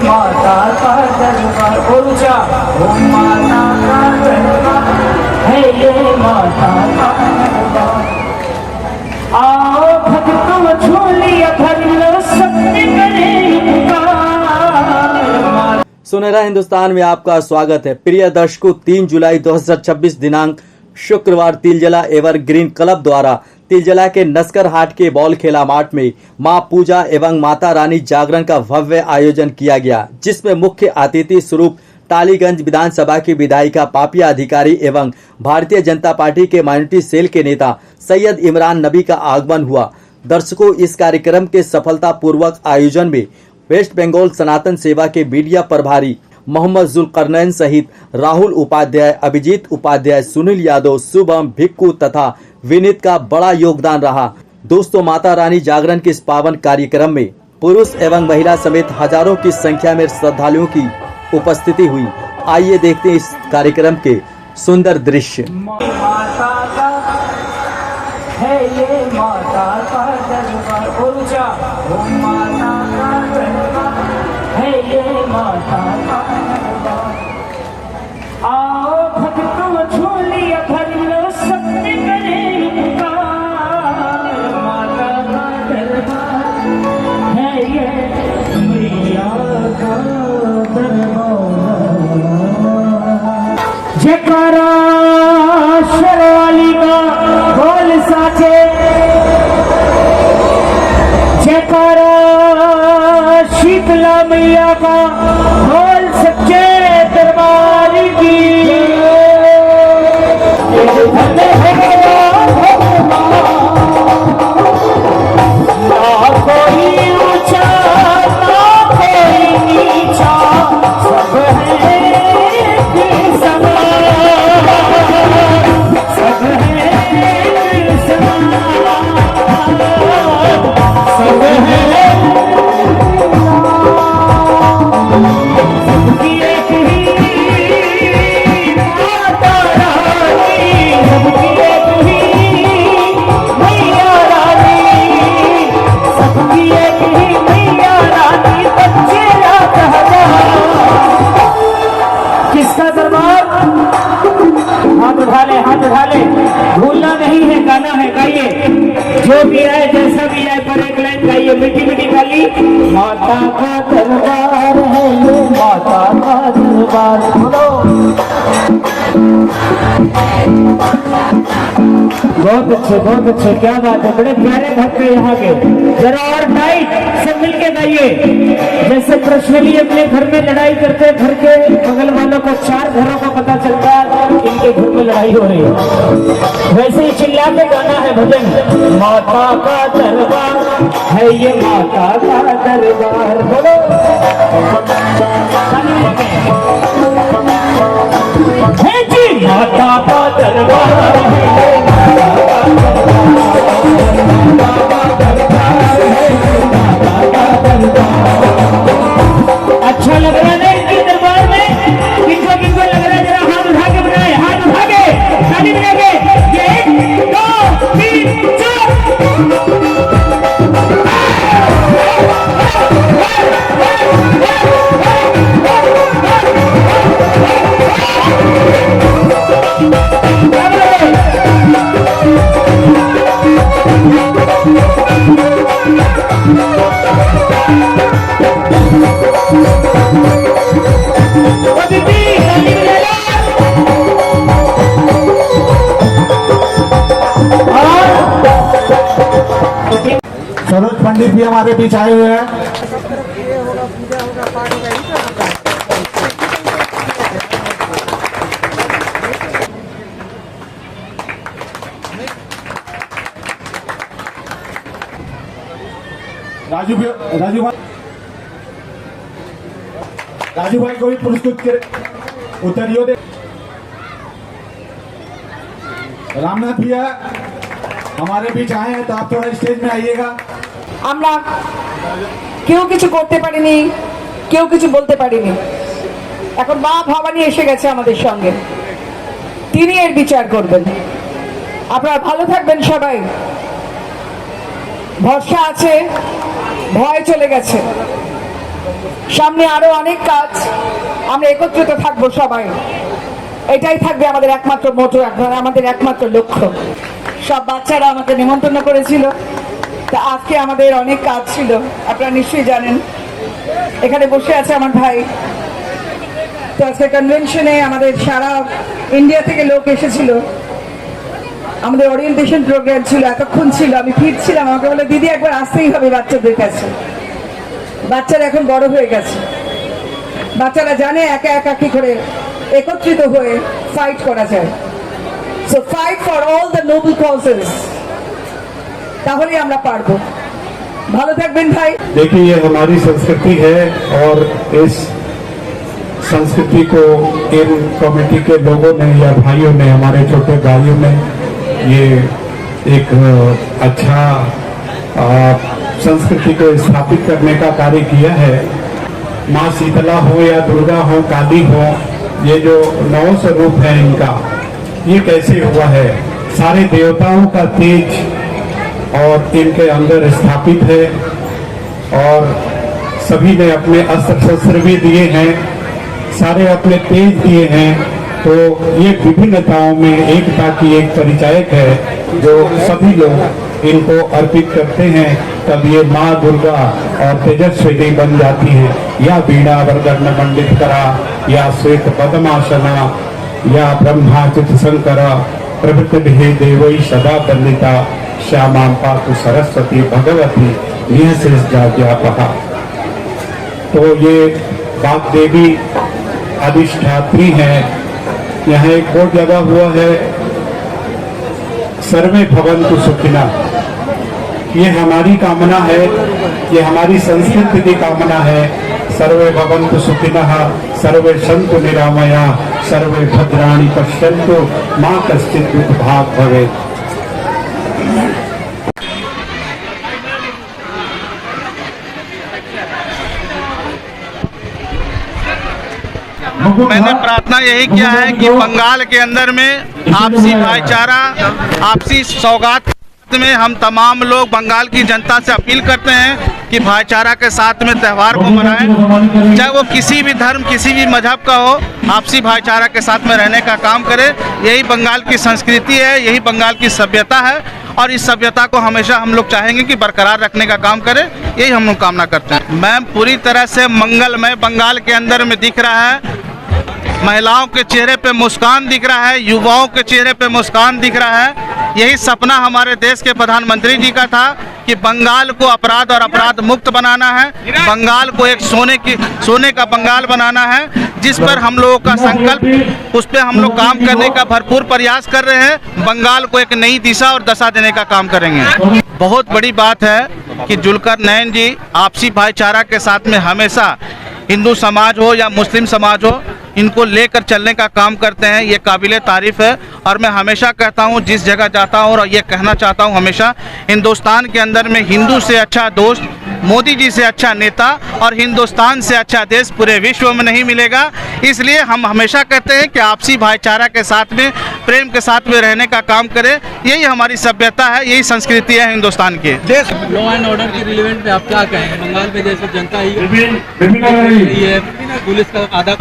माता का दरबार, ऊंचा ओ माता का दरबार है ये माता का दरबार। आओ भक्तों झोलिया भर लो, सबने करे पुकार। सुनहरा हिंदुस्तान में आपका स्वागत है। प्रिय दर्शकों, 3 जुलाई 2026 दिनांक शुक्रवार तिलजला एवरग्रीन क्लब द्वारा तिलजला के नस्कर हाट के बॉल खेला मार्ट में मां पूजा एवं माता रानी जागरण का भव्य आयोजन किया गया, जिसमें मुख्य अतिथि स्वरूप टालीगंज विधानसभा की विधायिका पापिया अधिकारी एवं भारतीय जनता पार्टी के माइनॉरिटी सेल के नेता सैयद इमरान नबी का आगमन हुआ। दर्शकों, इस कार्यक्रम के सफलता पूर्वक आयोजन में वेस्ट बंगाल सनातन सेवा के मीडिया प्रभारी मोहम्मद जुल्करनैन सहित राहुल उपाध्याय, अभिजीत उपाध्याय, सुनील यादव, शुभम, भिक्कू तथा विनीत का बड़ा योगदान रहा। दोस्तों, माता रानी जागरण के इस पावन कार्यक्रम में पुरुष एवं महिला समेत हजारों की संख्या में श्रद्धालुओं की उपस्थिति हुई। आइए देखते हैं इस कार्यक्रम के सुंदर दृश्य। माता का है ये माता का दरबार, ऊंचा ओ माता का दरबार है ये माता का दरबार। आओ भक्तों झोलिया भर लो, सबने करे पुकार। माता का दरबार है ये मैया का दरबार। जयकारा शेरवाली का बोल साचे, जयकारा शीतला मैया का बोल सच्चे दरबार की। ना कोई ऊंचा ना कोई नीचा, सब है एक समान, सब है एक समान, सब है सबकी एक ही माता रानी, सबकी एक ही मैया रानी, सबकी एक ही मैया रानी। बच्चे रात हजार किसका दरबार? हाथ उठा ले, हाथ उठा ले, भूलना नहीं है, गाना है, गाइए। जो भी आए जैसा भी आए पर एक लाइन गाइए, मीठी मीठी गाली। माता का दरबार है ये माता का दरबार, बोलो। बहुत अच्छे, क्या बात है, बड़े प्यारे भक्त है यहाँ के। जरा और टाइट सब मिलके गाइए। जैसे कृष्णली अपने घर में लड़ाई करते हैं, घर के बगल वालों को 4 घरों का पता चलता है इनके घर में लड़ाई हो रही है, वैसे ही चिल्ला के गाना है भजन। माता का दरबार है ये माता का दरबार, बोलो। है जी माता का दरबार है ये माता का दरबार है माता का दरबार। अच्छा लग रहा है ना इनके दरबार में? किनको किनको लग रहा है? जरा हाथ उठा के बनाए, हाथ उठा के ताली बजा के। 1 2 3 4। सरोज पंडित भी हमारे बीच आए हुए हैं। राजू भाई को भी पुरस्कृत कर उत्तरियो दे। रामनाथ भैया हमारे बीच आए हैं, तो आप थोड़ा स्टेज में आइएगा। আমরা কেউ কিছু করতে পারিনি, কেউ কিছু বলতে পারিনি। এখন মা ভবানী এসে গেছে আমাদের সঙ্গে, তিনি এর বিচার করবেন। আপনারা ভালো থাকবেন সবাই। ভরসা আছে, ভয় চলে গেছে। সামনে আরো অনেক কাজ, আমরা একত্রিত থাকবো সবাই, এটাই থাকবে আমাদের একমাত্র মোটো, আমাদের একমাত্র লক্ষ্য। সব বাচ্চারা আমাকে নিমন্ত্রণ করেছিল, তা আজকে আমাদের অনেক কাজ ছিল, আপনারা নিশ্চয়ই জানেন। এখানে বসে আছে আমার ভাই। তো আজকে কনভেনশনে আমাদের সারা ইন্ডিয়া থেকে লোক এসেছিল, আমাদের ওরিয়েন্টেশন প্রোগ্রাম ছিল, এতক্ষণ ছিল, আমি ফিরছিলাম, আমাকে বলে দিদি একবার আসতেই হবে বাচ্চাদের কাছে। বাচ্চারা এখন বড় হয়ে গেছে, বাচ্চারা জানে একা একা কি করে একত্রিত হয়ে ফাইট করা যায়। So fight for all the Nobel causes, তাহলেই আমরা পারবো। ভালো থাকবেন ভাই। देखिए, ये हमारी संस्कृति है और इस संस्कृति को इन कमेटी के लोगों ने या भाइयों ने, हमारे छोटे भाइयों ने ये एक अच्छा संस्कृति को स्थापित करने का कार्य किया है। माँ शीतला हो या दुर्गा हो, काली हो, ये जो 9 स्वरूप है इनका, ये कैसे हुआ है? सारे देवताओं का तेज और इनके अंदर स्थापित है और सभी ने अपने अस्त्र शस्त्र भी दिए हैं, सारे अपने तेज दिए हैं। तो ये विभिन्नताओं में एकता की एक परिचायक है जो सभी लोग इनको अर्पित करते हैं, तब ये माँ दुर्गा और तेजस्विनी बन जाती है। या वीणा वरदर्ण मंडित करा, या श्वेत पद्मासना, या ब्रह्माचित शंकरा, प्रभृति देवई सदा वंदिता, श्यामां पातु सरस्वती भगवती निःशेष जाज्ञापहा। तो ये वाग्देवी अधिष्ठात्री है। यहाँ एक बोर्ड लगा हुआ है, सर्वे भवन्तु सुखिनः। ये हमारी कामना है, ये हमारी संस्कृति की कामना है। सर्वे भवन्तु सुखिनः, सर्वे सन्तु निरामया, सर्वे भद्राणि पश्यन्तु, मा कश्चित् दुःखभाग् भवेत्। मैंने प्रार्थना यही किया है कि बंगाल के अंदर में आपसी भाईचारा, आपसी सौगात में हम तमाम लोग बंगाल की जनता से अपील करते हैं कि भाईचारा के साथ में त्यौहार को मनाएं, चाहे वो किसी भी धर्म, किसी भी मजहब का हो, आपसी भाईचारा के साथ में रहने का काम करें। यही बंगाल की संस्कृति है, यही बंगाल की सभ्यता है और इस सभ्यता को हमेशा हम लोग चाहेंगे कि बरकरार रखने का काम करें, यही हम लोग कामना करते हैं। मैम, पूरी तरह से मंगलमय बंगाल के अंदर में दिख रहा है। महिलाओं के चेहरे पे मुस्कान दिख रहा है, युवाओं के चेहरे पे मुस्कान दिख रहा है। यही सपना हमारे देश के प्रधानमंत्री जी का था कि बंगाल को अपराध और अपराध मुक्त बनाना है, बंगाल को एक सोने का बंगाल बनाना है, जिस पर हम लोगों का संकल्प, उस पर हम लोग काम करने का भरपूर प्रयास कर रहे हैं। बंगाल को एक नई दिशा और दशा देने का काम करेंगे। बहुत बड़ी बात है कि जुल्कर नैन जी आपसी भाईचारा के साथ में हमेशा हिंदू समाज हो या मुस्लिम समाज हो, इनको लेकर चलने का काम करते हैं। ये काबिले तारीफ है और मैं हमेशा कहता हूँ, जिस जगह जाता हूँ और ये कहना चाहता हूँ हमेशा, हिंदुस्तान के अंदर में हिंदू से अच्छा दोस्त, मोदी जी से अच्छा नेता और हिंदुस्तान से अच्छा देश पूरे विश्व में नहीं मिलेगा। इसलिए हम हमेशा कहते हैं कि आपसी भाईचारा के साथ में, प्रेम के साथ में रहने का काम करें। यही हमारी सभ्यता है, यही संस्कृति है हिंदुस्तान की। देश लॉ एंड ऑर्डर के रिलेवेंट में आप क्या कहेंगे? बंगाल में जैसे जनता ही है, पुलिस का आधा आप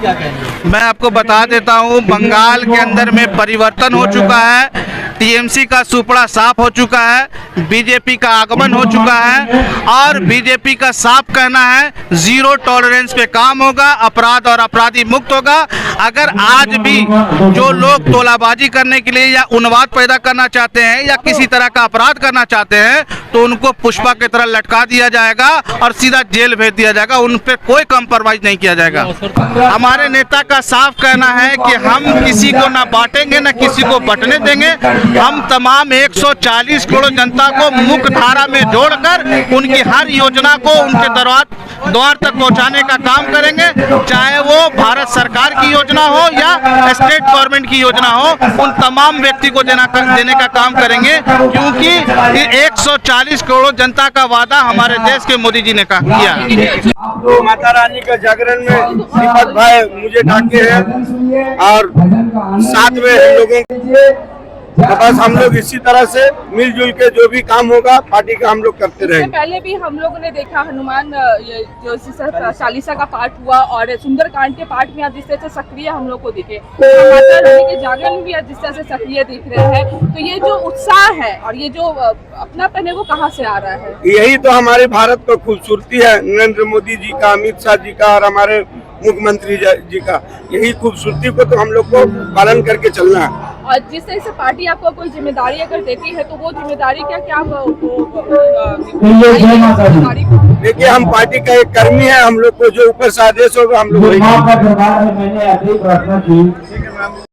क्या कहेंगे? मैं आपको बता देता हूँ, बंगाल के अंदर में परिवर्तन हो चुका है, टीएमसी का सुपड़ा साफ हो चुका है, बीजेपी का आगमन हो चुका है और बीजेपी का साफ कहना है जीरो टॉलरेंस पे काम होगा, अपराध और अपराधी मुक्त होगा। अगर आज भी जो लोग तोलाबाजी करने के लिए या उन्माद पैदा करना चाहते हैं या किसी तरह का अपराध करना चाहते हैं तो उनको पुष्पा की तरह लटका दिया जाएगा और सीधा जेल भेज दिया जाएगा। उन पे कोई कंप्रोमाइज नहीं किया जाएगा। हमारे नेता का साफ कहना है कि हम किसी को ना बांटेंगे ना किसी को बंटने देंगे। हम तमाम 140 करोड़ जनता को मुख्य धारा में जोड़कर उनकी हर योजना को उनके द्वार तक पहुंचाने का काम करेंगे, चाहे वो भारत सरकार की योजना हो या स्टेट गवर्नमेंट की योजना हो। उन तमाम व्यक्ति को देने का काम करेंगे, क्योंकि 140 करोड़ जनता का वादा हमारे देश के मोदी जी ने किया। माता रानी का जागरण में दीपक भाई मुझे डाके हैं और साथ में हम लोगों तो बस हम लोग इसी तरह से मिलजुल के जो भी काम होगा पार्टी का हम लोग करते इससे रहेंगे। पहले भी हम लोगों ने देखा हनुमान ये जो चालीसा का पाठ हुआ और सुंदरकांड के पाठ में आप जिस तरह से सक्रिय हम लोग को दिखे, माता रानी के जागरण में भी आप जिस तरह से सक्रिय दिख रहे हैं, तो ये जो उत्साह है और ये जो अपनापन है वो कहाँ से आ रहा है? यही तो हमारे भारत को खूबसूरती है, नरेंद्र मोदी जी का, अमित शाह जी का और हमारे मुख्यमंत्री जी का, यही खूबसूरती को तो हम लोग को पालन करके चलना है। और जिस तरह से पार्टी आपको कोई जिम्मेदारी अगर देती है तो वो जिम्मेदारी क्या देखिए हम पार्टी का एक कर्मी है, हम लोग को जो ऊपर से आदेश होगा हम लोग वही माँ का दरबार है, मैंने ऐसी प्रार्थना की